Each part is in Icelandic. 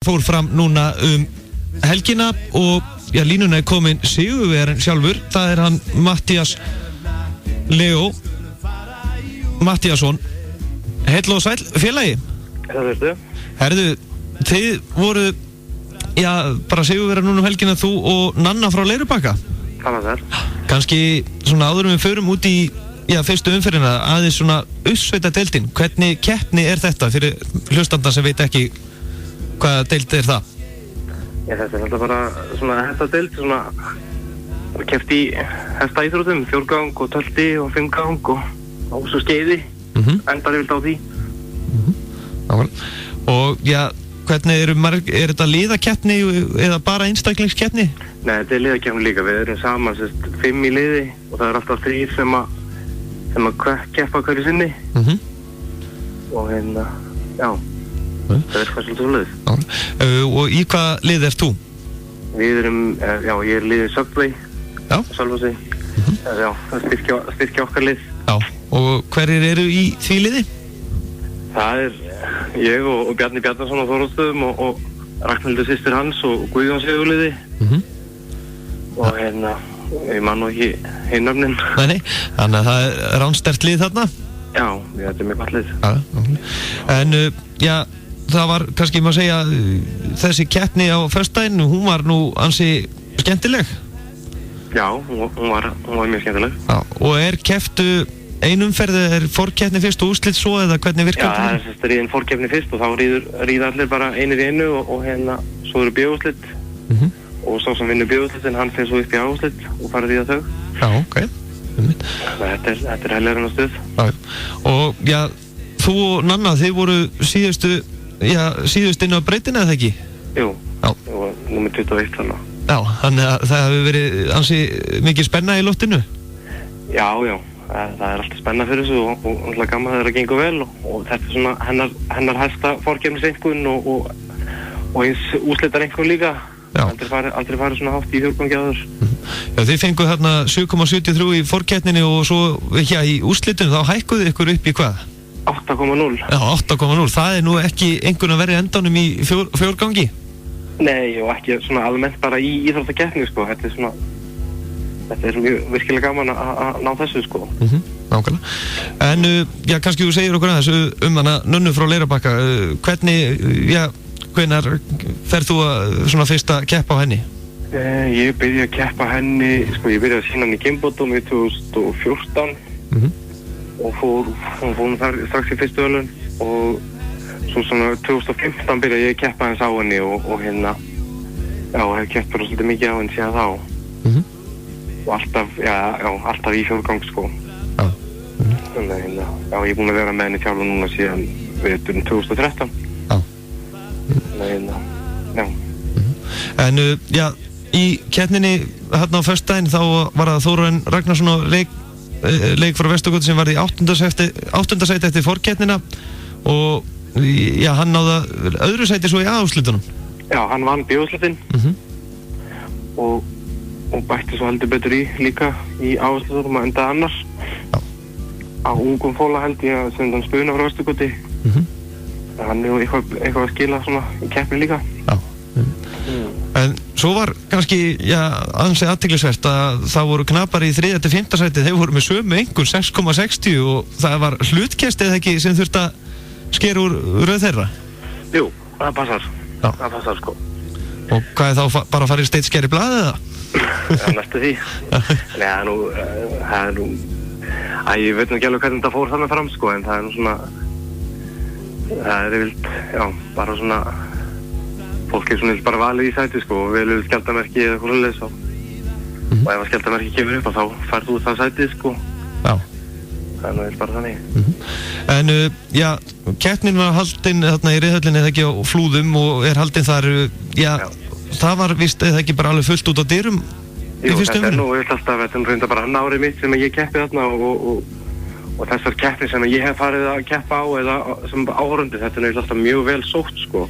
Fór fram núna helgina og línuna komin sigurvegarinn sjálfur. Það hann Matthías Leo Matthíasson. Heill og sæll félagi. Það veistu. Herðu, þið voru bara sigurvegarar núna helgina, þú og Nanna frá Leirubakka. Það var þar. Kannski svona áður við förum út í fyrstu umferðina, aðeins svona uppsveita deildin. Hvernig keppni er þetta fyrir hlustandan sem veit ekki hvaða deild er það? Þetta er alltaf bara svona hestadeild, svona keppt í hestaíþróttum, 4-gang og 12 og 5-gang og svo skeiði, endar yfirlt á því. Og hvernig er þetta liðakeppni eða bara einstaklingskeppni? Nei, þetta er liðakeppni líka, við erum saman 5 í liði og það er alltaf 3 sem að keppa hverju sinni. Og það er hvað svolítið úrleið. Og í hvaða lið ert þú? Við erum, ég er liðið Subway. Já. Sjálfsagt. Styrkja okkar lið. Já, og hverjir eru í því liði? Það er ég og Bjarni Bjarnason á Þórótsstöðum og Ragnhildur systir hans og Guðjón Sigurliði. Og ég man nú ekki nöfnin. Nei, þannig að það er ránstert lið þarna? Já, þetta er mjög gott lið. En það var kannski maður segja þessi keppni á föstudaginn, hún var nú ansi skemmtileg. Já, hún var mjög skemmtileg. Já, og kepptu einumferð, forkeppni fyrst og úrslit svo eða hvernig virkar þetta? Já, það er riðin forkeppni fyrst og þá ríða allir bara einir í einu og svo eru B-úrslit og sá sem vinnur B-úrslitin, hann fer svo upp í A-úrslit og fara ríða þau. Já, ok. Þetta er helgarinn á stuð. Já, og þú og Nanna, þið voru síðust inn á breytina eða ekki? Jú, númer 21 þannig. Já, þannig að það hefur verið ansi mikið spenna í loftinu? Já, það er alltaf spenna fyrir þessu og alltaf gaman þegar það gengur vel og þetta er svona hennar hæsta forkeppniseinkunn og eins úrslitar einhvern líka. Aldrei farið svona hátt í fjórgangi áður. Já, þið fenguð þarna 7,73 í forkeppninni og svo í úrslitinu þá hækkuðu ykkur upp í hvað? 8,0. Já, 8,0. Það er nú ekki einhvern að verið endanum í fjórgangi? Nei, og ekki svona almennt bara í íþróttakeppni, sko. Þetta er mjög virkilega gaman að ná þessu, sko. Nákvæmlega. En, kannski þú segir okkur aðeins hana Nönnu frá Leirubakka. Hvenær ferð þú svona fyrst að keppa á henni? Ég byrjaði að keppa henni, sko, ég byrjaði að sýna hann í Gimbótum í 2014. Og hún fór þar strax í fyrstu ölun og svo svona 2015 byrjaði ég að keppa hans á henni og hef keppt bara svolítið mikið á henni síðan þá. Og alltaf í fjórgang, sko. Þannig ég er búinn að vera með henni þjálfur núna síðan veturinn 2013. En í keppninni hérna á föstudaginn þá var það Þórarinn Ragnarsson og leik frá Vesturgötu sem var í 8. sæti eftir forkeppnina og hann náði öðru sæti svo í A-úrslitunum. Já, hann vann B-úrslitin og bætti svo heldur betur í líka í A-úrslitunum að enda annars á ungum fóla held ég að senda hann spuna frá Vesturgötu. Hann er eitthvað að skila svona í keppni líka. Já. En svo var kannski ansi athyglisvert að það voru knapar í 3. til 5. sæti, þeir voru með sömu einhvern 6,60 og það var hlutkest eða ekki sem þurfti að skera úr röð þeirra? Jú, það passar. Það passar, sko. Og hvað er þá bara að fara í steitsker í blaðið eða? Já, næstu því. Nei, það er nú ég veit nú ekki alveg hvernig þetta fór þarna fram, sko, en það er nú svona það er vilt, bara svona fólk er svona bara valið í sæti, sko, og velur skjaldarmerki eða eitthvað svoleiðis og ef að skjaldarmerki kemur upp þá færð þú það sæti, sko. Já. Það er bara þannig. En, keppnin var haldin þarna í riðhöllinni eða ekki á Flúðum og er haldin þar, það var vist eða ekki bara alveg fullt út á dyrum í fyrstu umferð? Jú, þetta er nú alltaf, þetta er reynda bara árið mitt sem ég keppi þarna og þessar keppni sem ég hef farið að keppa á eða sem áhorfandi, þetta er alltaf mjög vel sótt, sko.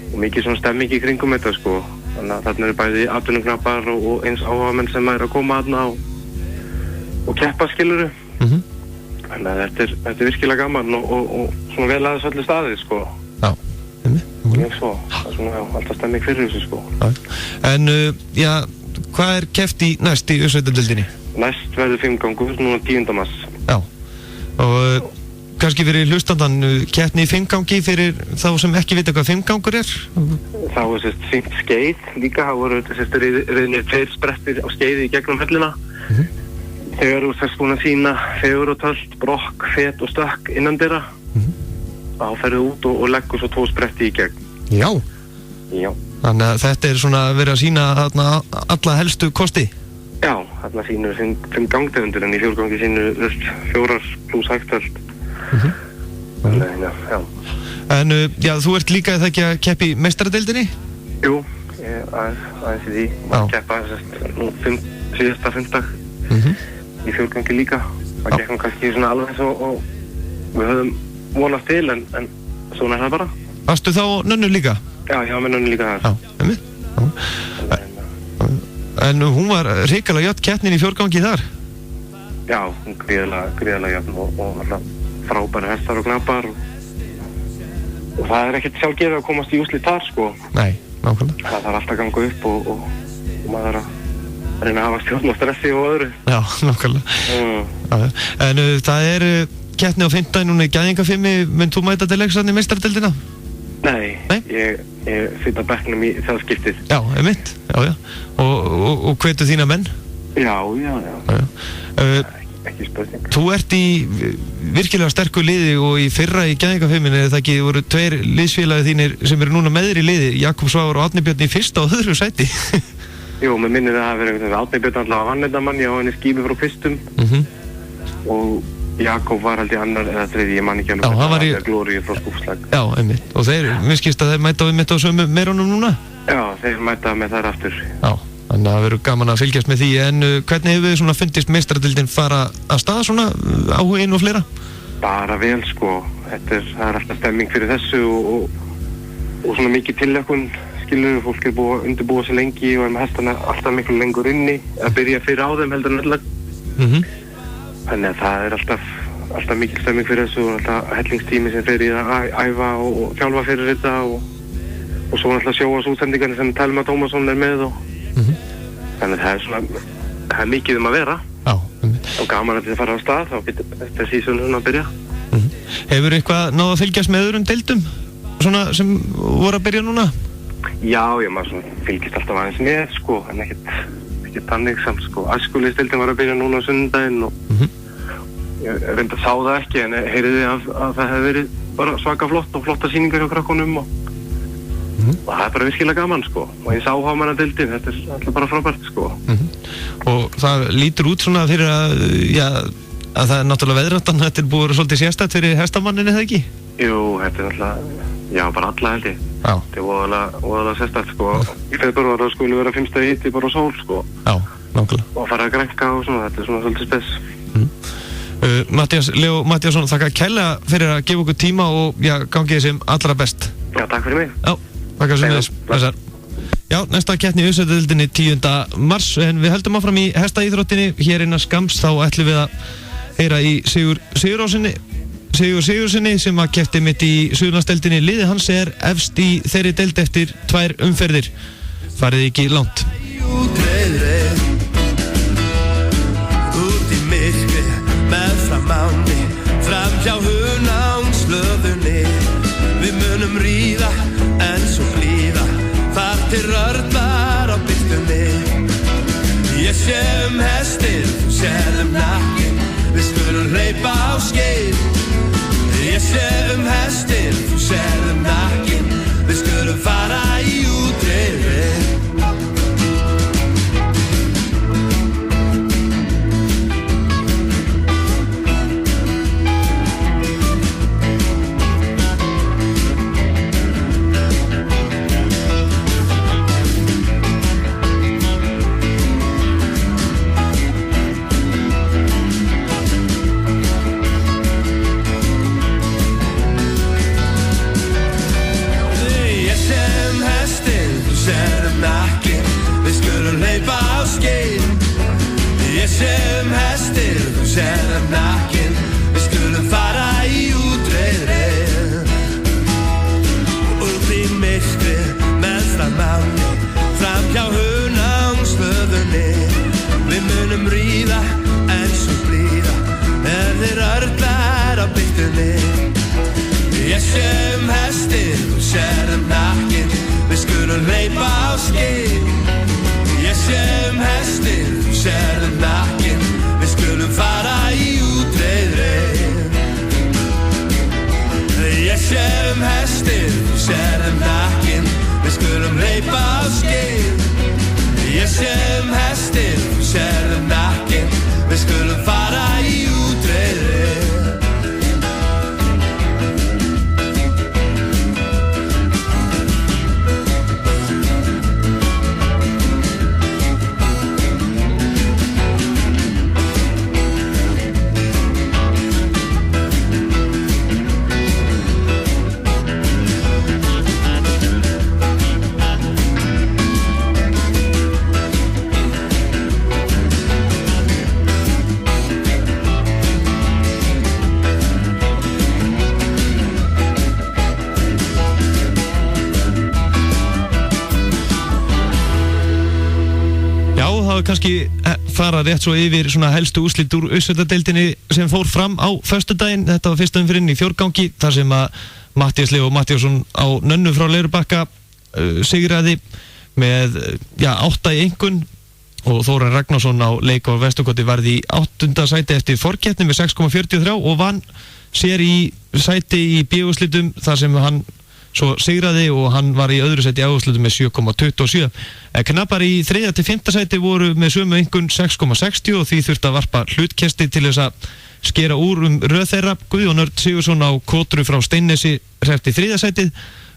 Og mikið svona stemming í kringum þetta, sko. Þannig að þarna eru bæði atvinnuknappar og eins áhugamenn sem að koma þarna og keppa, skiluru. Þannig að þetta er virkilega gaman og svona vel aðeins öllu staðið, sko. Já, þannig svo. Það svona alltaf stemming fyrir þessu, sko. En, hvað keppt í næst í U17-deildinni? Næst verður 5 gangur, núna 10. mars. Já, og kannski fyrir hlustandan, keppni í 5 gangi fyrir þá sem ekki vita hvað 5 gangur er? Það var sérst 5 skeið líka, það voru sérst riðnir 2 sprettir á skeiði í gegnum höllina. Þegar þú sérst búin að sýna fegur og tölt, brokk, fet og stökk innan dyra, þá ferðu út og leggur svo 2 spretti í gegn. Já. Já. Þannig að þetta er svona verið að sýna alla helstu kosti? Já, þarna sýnur 5 gangtegundir en í 4 gangi sýnur 4 pluss hægtöld. Þannig, já. En, þú ert líka það ekki að keppa í meistaradeildinni? Jú, aðeins í því. Að keppa nú síðasta 5 dag í 4 gangi líka. Það gekk kannski svona alveg eins og við höfum vonast til, en svona er það bara. Varstu þá Nönnu líka? Já, ég var með Nönnu líka þar. En hún var hrikalega jöfn keppnin í 4 gangi þar? Já, hún gríðarlega jöfn og alltaf frábæri hestar og knapar og það er ekkert sjálfgefið að komast í úrslit þar, sko. Nei, nákvæmlega. Það þarf alltaf að ganga upp og maður að reyna að hafa stjórn og stressi og öðru. Já, nákvæmlega. En það er keppni á 5. núna í Gæðingafimmi, mun þú mæta til leiks í meistaradeildina? Nei, ég sitt á bekknum í það skiptið. Já, einmitt, já. Og hvetur þína menn? Já. Ekki spurning. Þú ert í virkilega sterku liði og í fyrra í Gæðingafimminni, eða það ekki voru 2 liðsfélagi þínir sem eru núna með þér í liði, Jakob Svavar og Árni Björn í 1. og 2. sæti. Jú, mér minnir það að vera Árni Björn alltaf að vannendamann, ég á henni skífi frá 1. Og Jakob var held í 2. eða 3, ég man ekki alveg það var Glóri frá Skúfslag. Já, einmitt. Og mér skilst að þeir mæta við mitt á sömu meirunum núna? Já, þeir mæta með þar aftur. Já. Þannig að það verður gaman að fylgjast með því, en hvernig hefur þið svona fundist meistaradeildin fara að stað svona áhuginn og fleira? Bara vel, sko. Það er alltaf stemming fyrir þessu og svona mikið tilökkun, skilur, fólk er búið að undirbúa sig lengi og er með hestana alltaf miklu lengur inni, að byrja fyrir á þeim heldur en öllag. Þannig að það er alltaf mikil stemming fyrir þessu og alltaf hellingstími sem fer í að æfa og þjálfa fyrir þetta og svo alltaf sjóast útsendingarnir sem Telma Tómasson er með og þannig að það er mikið að vera. Já. Og gaman að þetta fara á stað, þá getur þetta sísonum að byrja. Hefur eitthvað náð að fylgjast með öðrum deildum, svona sem voru að byrja núna? Já, maður fylgist alltaf aðeins með, sko, en ekkert þannig samt, sko. Æskuliðsdeildin var að byrja núna á sunnudaginn og ég reyndi að sá það ekki, en heyriði að það hefði verið bara svaka flott og flotta sýningar hjá krakkonum og það er bara virkilega gaman, sko, og eins áhagamannadeildin, þetta er alltaf bara frábært, sko. Og það lítur út svona fyrir að það er náttúrulega veðráttan, þetta er búið svolítið sérstætt fyrir hestamannin, eða ekki? Jú, þetta er alltaf, bara alla held ég. Já. Þetta er voðalega sérstætt, sko. Í febrúar þá skulle vera 5 stigi hiti bara á sól, sko. Já, nákvæmlega. Og fara að grænka og svona, þetta er svona svolítið spes. Matthías, Leó Matthíasson, þakka kærlega fyrir að gefa okkur tíma og gangið sem allra best. Já, takk fyrir mig. Já. Þakka sem þess. Já, næsta keppni í U17-deildinni 10. mars, en við höldum áfram í hestaíþróttinni. Hér innan skamms þá ætlum við að heyra í Sigur Sigurðssyni sem að keppti mitt í Suðurlandsdeildinni. Liðið hans er efst í þeirri deild eftir 2 umferðir. Farið ekki langt. Út í myrkri meðfram ánni, framhjá hunangslöðunni. Við munum ríða en svo blíða, þar til rörnar á byrtunni. Ég sé hestinn, þú sér nakkinn, við skulum hleypa á skeið. Ég sé hestinn, þú sér nakkinn, við skulum fara í útreiði. skulum hleypa á skeið. Ég sé hestir, þú sér nakkinn. Við skulum fara í útreiðreið. Ég sé hestir, þú sér nakkinn. Við skulum hleypa á skeið. Ég sé hestir, þú sér nakkinn. Við skulum fara í útreiðreið. Kannski fara rétt svo yfir svona helstu úrslit úr úrslitadeildinni sem fór fram á föstudaginn. Þetta var fyrsta umferðin í fjórgangi þar sem að Matthías Leó Matthíasson á Nönnu frá Leirubakka sigraði með 8 í einkunn og Þórarinn Ragnarsson á Leik á Vesturkoti varði í 8. sæti eftir forkeppni með 6,43 og vann sér í sæti í B-úrslitum þar sem hann svo sigraði og hann var í öðru sæti áherslutum með 7,27. Knapar í 3. til 5. sæti voru með sömu einkunn 6,60 og því þurfti að varpa hlutkesti til þess að skera úr röð þeirra. Guðjón Örn Sigurðsson á Kotru frá Steinnesi hreppti 3. sætið.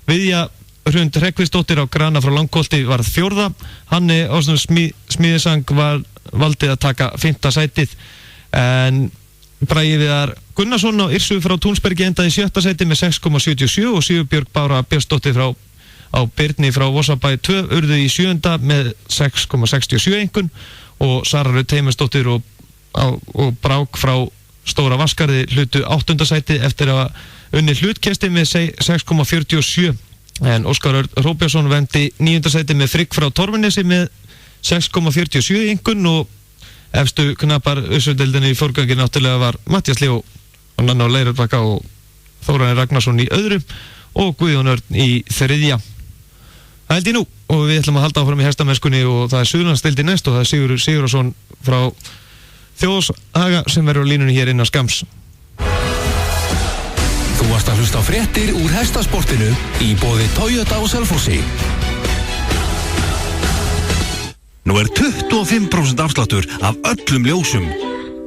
Viðja Hrund Hreggviðsdóttir á Grana frá Langholti varð 4. Hanni Ásson Smíðisang valdi að taka 5. sætið. En Bragi Viðar Gunnarsson á Yrsu frá Túnsbergi endaði í 7. sæti með 6,77 og Sigurbjörg Bára Björnsdóttir á Birni frá Vorsabæ 2 urðu í 7. með 6,67 einkunn og Sara Rut Heimisdóttir og Brák frá Stóra Vaskarði hlutu 8. sæti eftir að unni hlutkesti með 6,47 en Óskar Örn Róbjörnsson vendi 9. sæti með Frigg frá Torfanesi með 6,47 einkunn og efstu knapar úrslitadeildinni í fjórgangi náttúrulega var Matthías Leó Nanna á Leirubakka og Þórarinn Ragnarsson í öðru og Guðjón Örn í 3. Það held ég nú og við ætlum að halda áfram í hestamennskunni og það er Suðurlandsdeildi næst og það er Sigurður Sigurðarson frá Þjóðshaga sem verður á línunni hér innan skamms. Þú varst að hlusta á fréttir úr hestasportinu í boði Toyota og Selfossi. Nú er 25% afsláttur af öllum ljósum.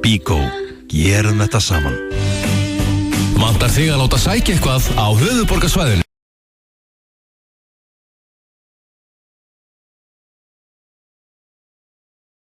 Bíkó, gerum þetta saman. Vantar þig að láta sækja eitthvað á höfuðborgarsvæðinu?